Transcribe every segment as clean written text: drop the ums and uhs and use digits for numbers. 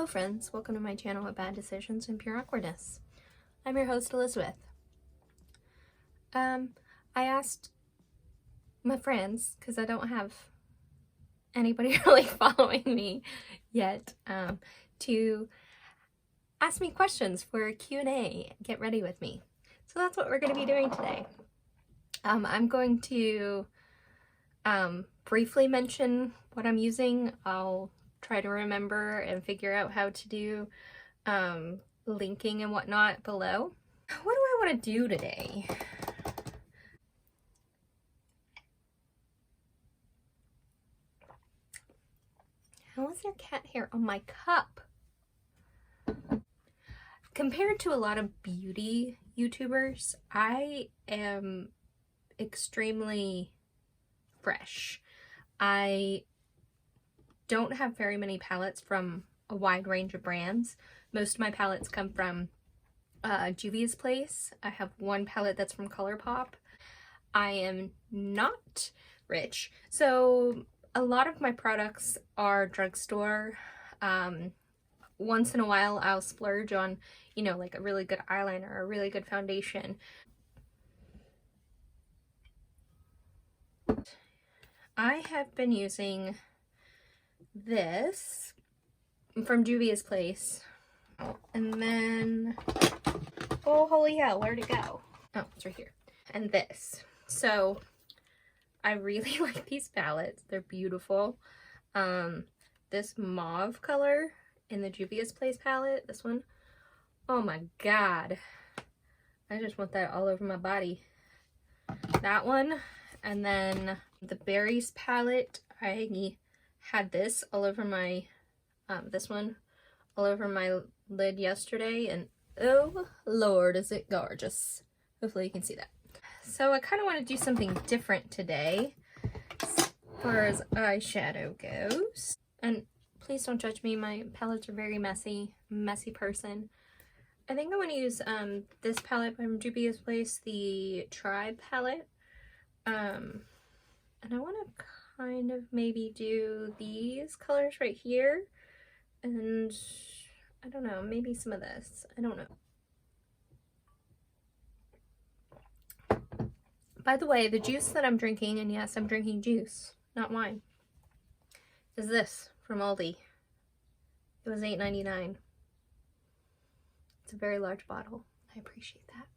Hello friends, welcome to my channel of bad decisions and pure awkwardness. I'm your host Elizabeth. I asked my friends, because I don't have anybody really following me yet, to ask me questions for a Q&A. Get ready with me. So that's what we're going to be doing today. I'm going to briefly mention what I'm using. I'll try to remember and figure out how to do linking and whatnot below. What do I want to do today? How is there cat hair on my cup? Compared to a lot of beauty YouTubers, I am extremely fresh. I don't have very many palettes from a wide range of brands. Most of my palettes come from Juvia's place. I have one palette that's from Colourpop. I am not rich, so a lot of my products are drugstore. Once in a while I'll splurge on, you know, like a really good eyeliner or a really good foundation. I have been using this from Juvia's place. Oh, and then, oh holy hell, where'd it go? Oh, it's right here. And this. So I really like these palettes. They're beautiful. This mauve color in the Juvia's place palette, this one, oh my god, I just want that all over my body. That one, and then the berries palette, I had this all over my this one all over my lid yesterday, and oh lord, is it gorgeous. Hopefully you can see that. So I kind of want to do something different today as far as eyeshadow goes. And please don't judge me, my palettes are very messy person. I think I want to use this palette from Juvia's place, the Tribe palette. And I want to kind of maybe do these colors right here, and I don't know, maybe some of this, I don't know. By the way, the juice that I'm drinking, and yes, I'm drinking juice, not wine, is this from Aldi. It was $8.99. It's a very large bottle. I appreciate that.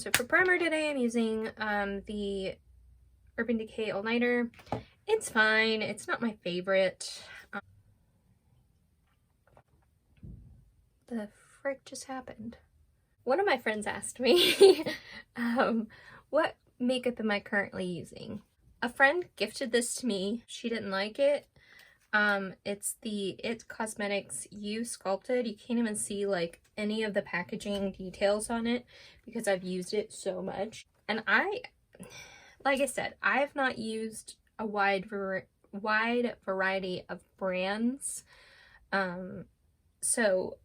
So for primer today, I'm using the Urban Decay All Nighter. It's fine. It's not my favorite. The frick just happened? One of my friends asked me what makeup am I currently using? A friend gifted this to me. She didn't like it. It's the It Cosmetics You Sculpted. You can't even see like any of the packaging details on it because I've used it so much. And like I said, I have not used a wide variety of brands. So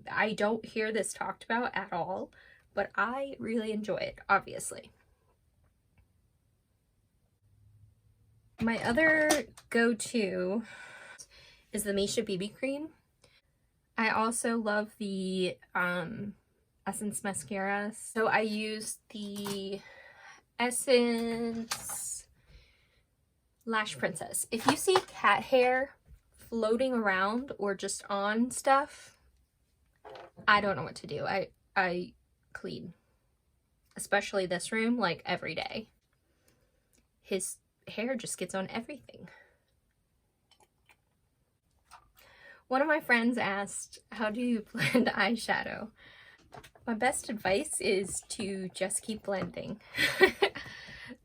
I don't hear this talked about at all, but I really enjoy it, obviously. My other go-to is the Missha BB cream. I also love the Essence mascara. So I use the Essence Lash Princess. If you see cat hair floating around or just on stuff, I don't know what to do. I clean. Especially this room, like every day. His hair just gets on everything. One of my friends asked, how do you blend eyeshadow? My best advice is to just keep blending.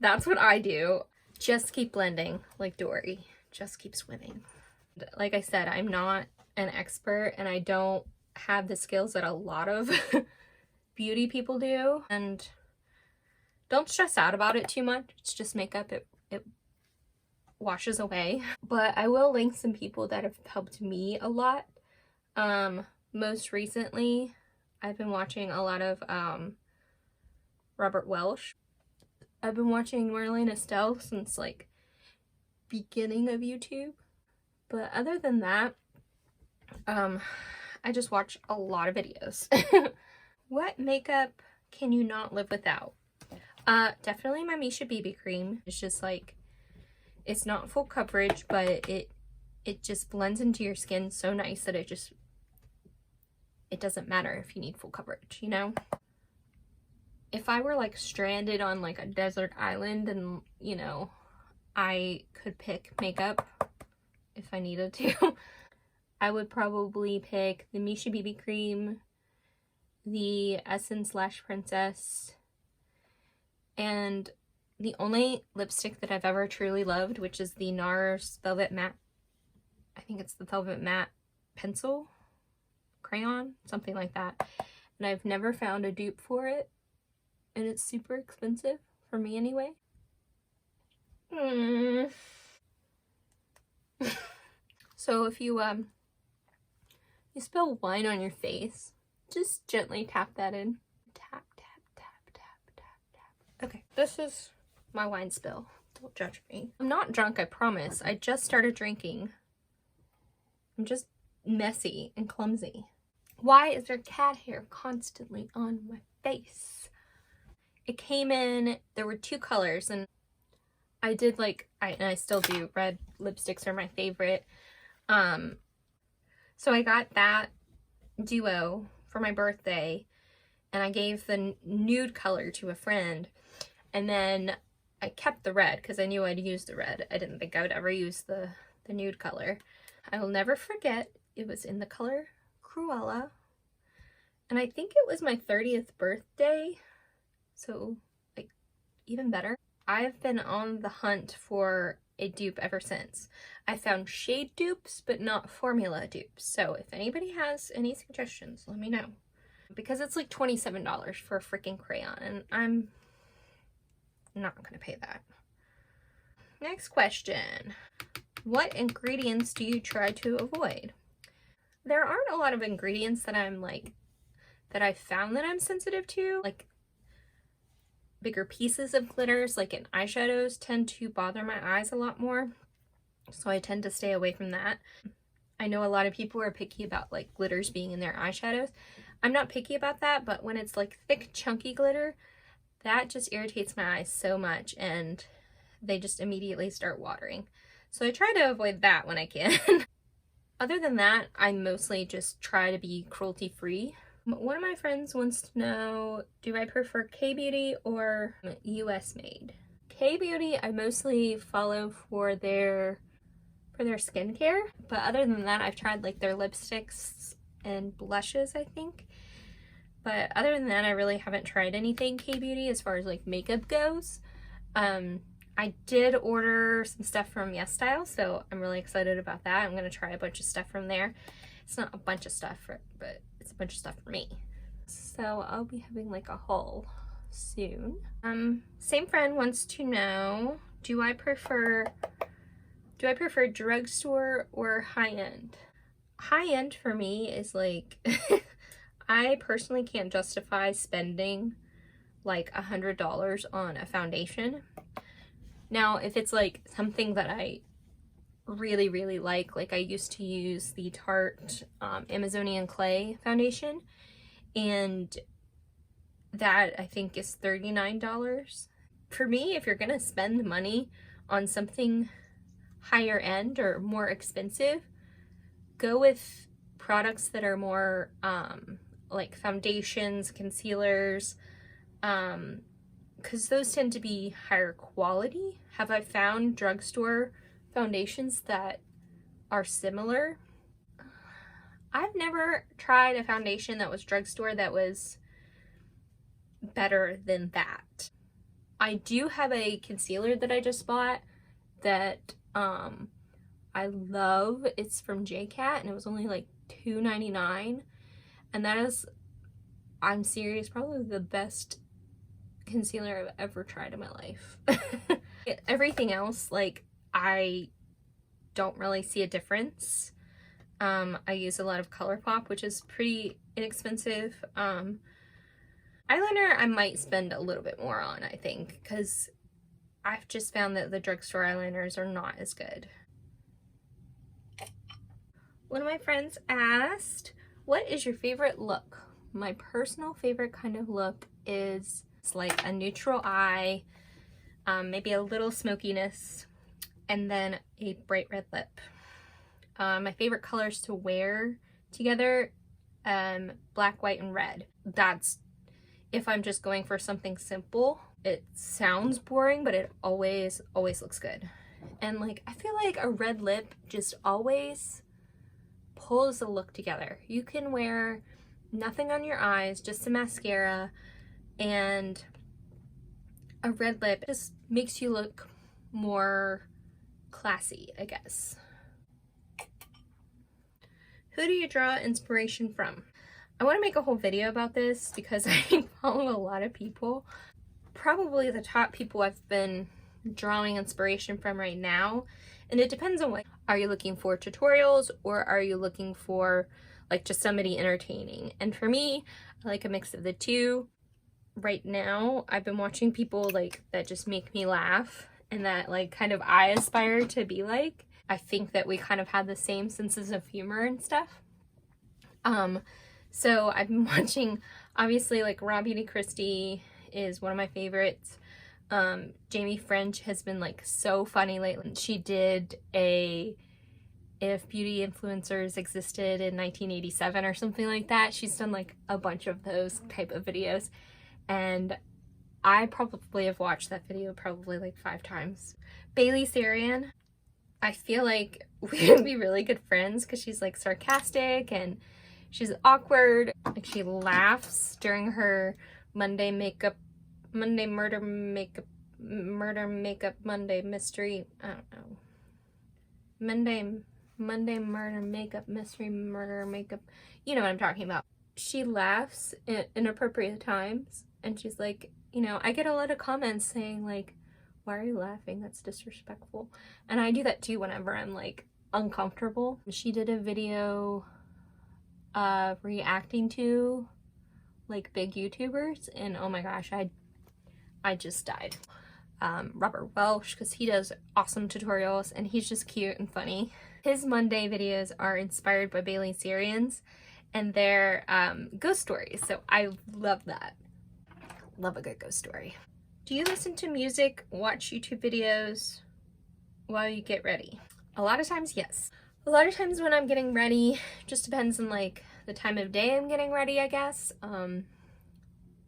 That's what I do. Just keep blending, like Dory. Just keep swimming. Like I said, I'm not an expert and I don't have the skills that a lot of beauty people do. And don't stress out about it too much. It's just makeup. It washes away. But I will link some people that have helped me a lot. Most recently, I've been watching a lot of Robert Welsh. I've been watching Marlene Estelle since like beginning of YouTube. But other than that, I just watch a lot of videos. What makeup can you not live without? Definitely my Missha BB cream. It's just like, it's not full coverage, but it just blends into your skin so nice that it doesn't matter if you need full coverage, you know? If I were like stranded on like a desert island and, you know, I could pick makeup if I needed to, I would probably pick the Missha BB cream, the Essence Lash Princess, and the only lipstick that I've ever truly loved, which is the NARS Velvet Matte. I think it's the Velvet Matte Pencil Crayon, something like that. And I've never found a dupe for it, and it's super expensive, for me anyway. So if you spill wine on your face, just gently tap that in. Tap, tap, tap, tap, tap, tap. Okay, this is my wine spill. Don't judge me. I'm not drunk, I promise. I just started drinking. I'm just messy and clumsy. Why is there cat hair constantly on my face? It came in, there were 2 colors, and I did like, and I still do, red lipsticks are my favorite. So I got that duo for my birthday, and I gave the nude color to a friend, and then I kept the red because I knew I'd use the red. I didn't think I would ever use the nude color. I will never forget, it was in the color Cruella, and I think it was my 30th birthday, so like even better. I've been on the hunt for a dupe ever since. I found shade dupes, but not formula dupes. So if anybody has any suggestions, let me know. Because it's like $27 for a freaking crayon, and I'm not gonna pay that. Next question. What ingredients do you try to avoid? There aren't a lot of ingredients that I'm like, that I've found that I'm sensitive to. Like bigger pieces of glitters, like in eyeshadows, tend to bother my eyes a lot more. So I tend to stay away from that. I know a lot of people are picky about like glitters being in their eyeshadows. I'm not picky about that, but when it's like thick, chunky glitter, that just irritates my eyes so much, and they just immediately start watering. So I try to avoid that when I can. Other than that, I mostly just try to be cruelty-free. One of my friends wants to know, do I prefer K-Beauty or US made? K-Beauty I mostly follow for their skincare, but other than that, I've tried like their lipsticks and blushes, I think. But other than that, I really haven't tried anything K-Beauty as far as like makeup goes. I did order some stuff from YesStyle, so I'm really excited about that. I'm gonna try a bunch of stuff from there. It's not a bunch of stuff, but it's a bunch of stuff for me. So I'll be having like a haul soon. Same friend wants to know, do I prefer drugstore or high-end? High-end for me is like, I personally can't justify spending like $100 on a foundation. Now, if it's like something that I really, really like I used to use the Tarte Amazonian Clay foundation, and that I think is $39. For me, if you're gonna spend money on something higher end or more expensive, go with products that are more like foundations, concealers, because those tend to be higher quality. Have I found drugstore foundations that are similar? I've never tried a foundation that was drugstore that was better than that. I do have a concealer that I just bought that I love. It's from JCat, and it was only like $2.99, and that is, I'm serious, probably the best concealer I've ever tried in my life. Everything else, like, I don't really see a difference. I use a lot of Colourpop, which is pretty inexpensive. Eyeliner I might spend a little bit more on, I think, because I've just found that the drugstore eyeliners are not as good. One of my friends asked, what is your favorite look? My personal favorite kind of look is like a neutral eye, maybe a little smokiness, and then a bright red lip. My favorite colors to wear together, black, white, and red. That's if I'm just going for something simple. It sounds boring, but it always looks good. And like, I feel like a red lip just always pulls the look together. You can wear nothing on your eyes, just a mascara, and a red lip just makes you look more classy, I guess. Who do you draw inspiration from? I want to make a whole video about this because I follow a lot of people. Probably the top people I've been drawing inspiration from right now, and it depends on what. Are you looking for tutorials, or are you looking for like just somebody entertaining? And for me, I like a mix of the two. Right now, I've been watching people like that just make me laugh and that like kind of I aspire to be like. I think that we kind of have the same senses of humor and stuff. So I've been watching, obviously, like Robbie Christie is one of my favorites. Jamie French has been like so funny lately. She did a If Beauty Influencers Existed in 1987 or something like that. She's done like a bunch of those type of videos, and I probably have watched that video probably like 5 times. Bailey Sarian, I feel like we would be really good friends because she's like sarcastic and she's awkward. Like she laughs during her Monday murder makeup, Monday mystery, I don't know. Monday murder makeup, mystery murder makeup. You know what I'm talking about. She laughs in inappropriate times, and she's like, you know, I get a lot of comments saying like, why are you laughing? That's disrespectful. And I do that too whenever I'm like uncomfortable. She did a video reacting to like big YouTubers, and oh my gosh, I just died. Robert Welsh, because he does awesome tutorials and he's just cute and funny. His Monday videos are inspired by Bailey Sarian's, and they're ghost stories, so I love that. Love a good ghost story. Do you listen to music, watch YouTube videos while you get ready? A lot of times, yes. A lot of times when I'm getting ready, just depends on like the time of day I'm getting ready, I guess.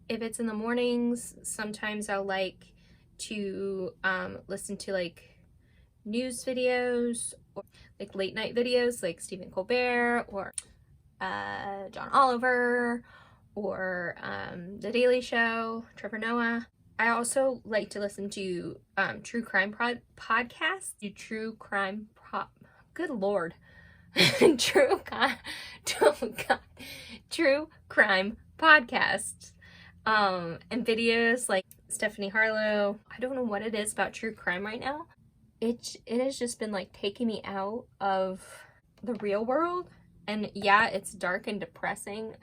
If it's in the mornings, sometimes I'll like to listen to like news videos or like late night videos like Stephen Colbert or John Oliver or The Daily Show, Trevor Noah. I also like to listen to true crime podcasts. Good Lord. True crime podcasts. And videos like Stephanie Harlow. I don't know what it is about true crime right now. It has just been like taking me out of the real world. And yeah, it's dark and depressing.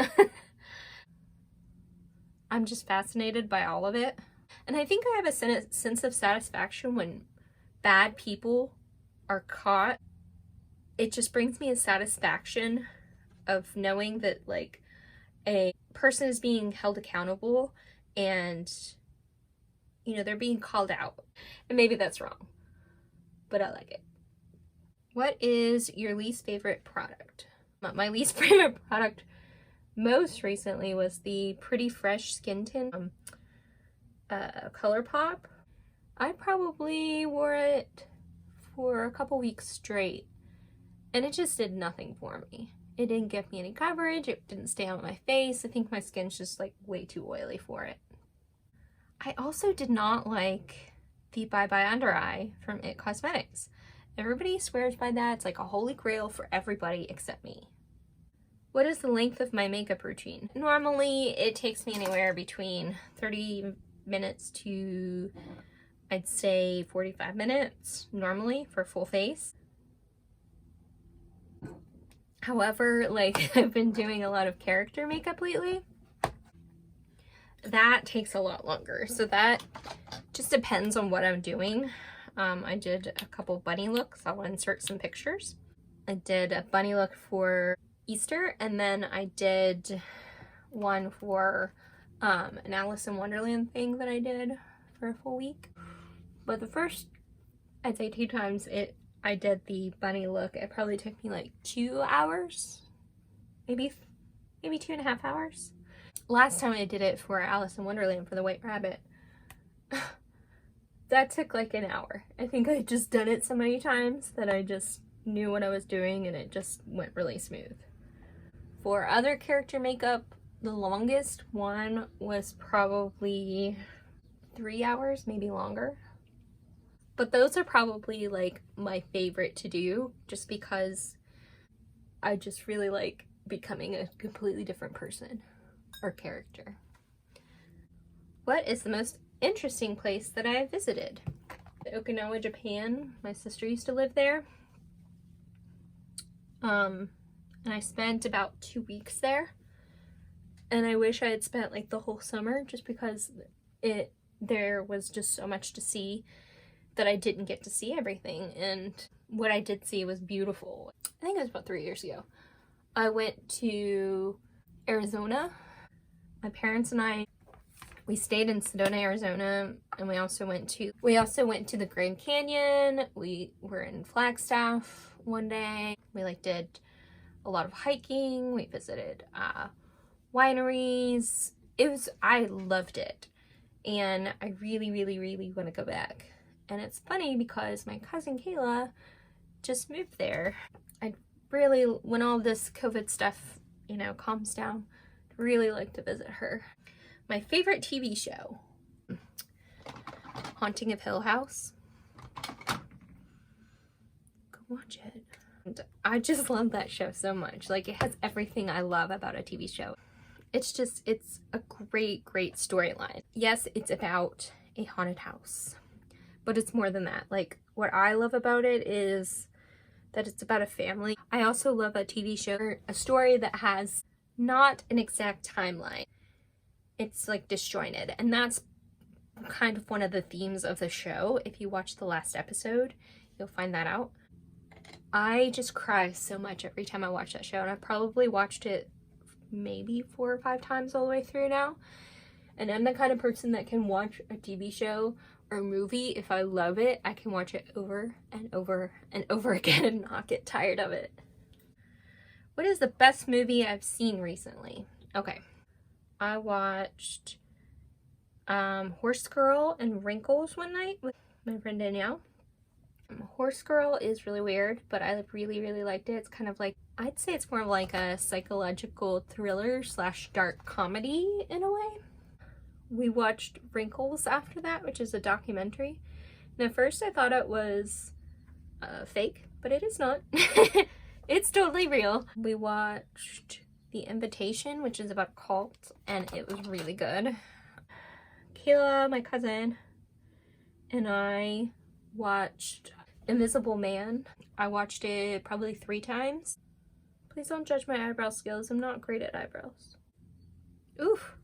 I'm just fascinated by all of it. And I think I have a sense of satisfaction when bad people are caught. It just brings me a satisfaction of knowing that like a person is being held accountable and, you know, they're being called out. And maybe that's wrong, but I like it. What is your least favorite product? My least favorite product most recently was the Pretty Fresh Skin Tint Colourpop. I probably wore it for a couple weeks straight, and it just did nothing for me. It didn't give me any coverage. It didn't stay on my face. I think my skin's just like way too oily for it. I also did not like the Bye Bye Under Eye from IT Cosmetics. Everybody swears by that. It's like a holy grail for everybody except me. What is the length of my makeup routine? Normally, it takes me anywhere between 30 minutes to, I'd say, 45 minutes normally for full face. However, like, I've been doing a lot of character makeup lately. That takes a lot longer. So that just depends on what I'm doing. I did a couple bunny looks. I'll insert some pictures. I did a bunny look for Easter, and then I did one for an Alice in Wonderland thing that I did for a full week. But the first, I'd say 2 times I did the bunny look, it probably took me like 2 hours, maybe 2.5 hours. Last time I did it for Alice in Wonderland for the White Rabbit, that took like an hour. I think I'd just done it so many times that I just knew what I was doing and it just went really smooth. For other character makeup, the longest one was probably 3 hours, maybe longer. But those are probably like my favorite to do, just because I just really like becoming a completely different person or character. What is the most interesting place that I have visited? Okinawa, Japan. My sister used to live there. And I spent about 2 weeks there. And I wish I had spent like the whole summer, just because there was just so much to see that I didn't get to see everything. And what I did see was beautiful. I think it was about 3 years ago. I went to Arizona. My parents and I, we stayed in Sedona, Arizona, and we also went to the Grand Canyon. We were in Flagstaff one day. We like did a lot of hiking. We visited wineries. I loved it, and I really, really, really want to go back. And it's funny because my cousin Kayla just moved there. I'd really, when all this COVID stuff, you know, calms down, really like to visit her. My favorite TV show, Haunting of Hill House. Go watch it. And I just love that show so much. Like, it has everything I love about a TV show. It's a great, great storyline. Yes, it's about a haunted house, but it's more than that. Like, what I love about it is that it's about a family. I also love a TV show, a story that has not an exact timeline. It's like disjointed, and that's kind of one of the themes of the show. If you watch the last episode, you'll find that out. I just cry so much every time I watch that show, and I've probably watched it maybe 4 or 5 times all the way through now. And I'm the kind of person that can watch a TV show or a movie. If I love it, I can watch it over and over and over again and not get tired of it. What is the best movie I've seen recently? Okay, I watched Horse Girl and Wrinkles one night with my friend Danielle. Horse Girl is really weird, but I really, really liked it. It's kind of like, I'd say it's more of like a psychological thriller / dark comedy in a way. We watched Wrinkles after that, which is a documentary. And at first I thought it was fake, but it is not. It's totally real. We watched The Invitation, which is about a cult, and it was really good. Kayla, my cousin, and I watched Invisible Man. I watched it probably 3 times. Please don't judge my eyebrow skills. I'm not great at eyebrows. Oof.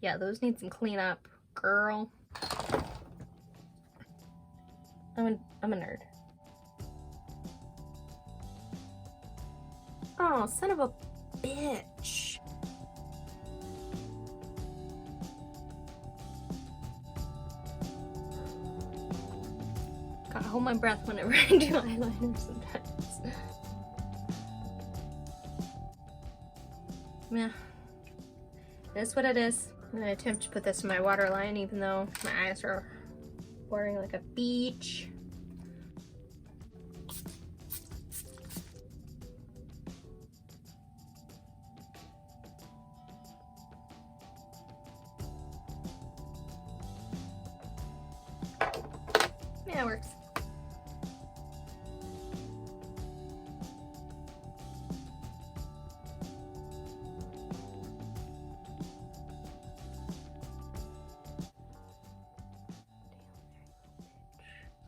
Yeah, those need some cleanup, girl. I'm a nerd. Oh, son of a bitch. Gotta hold my breath whenever I do eyeliner sometimes. Yeah, that's what it is. I'm gonna attempt to put this in my waterline, even though my eyes are watering like a beach. Yeah, it works.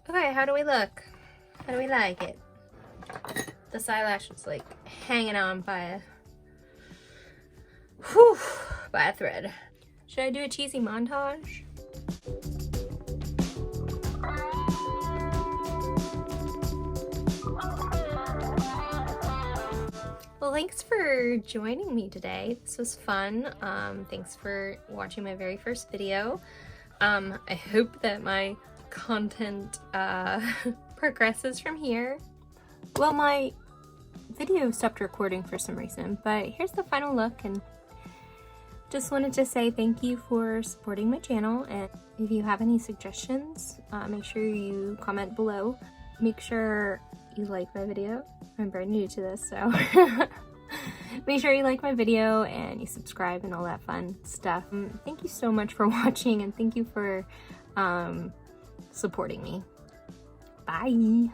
Okay, how do we look? How do we like it? This eyelash is like hanging on by a thread. Should I do a cheesy montage? thanks for joining me today. This was fun. Thanks for watching my very first video. I hope that my content progresses from here. Well, my video stopped recording for some reason, but here's the final look, and just wanted to say thank you for supporting my channel, and if you have any suggestions, make sure you comment below. Make sure you like my video. I'm very new to this, so make sure you like my video and you subscribe and all that fun stuff. Thank you so much for watching, and thank you for supporting me. Bye!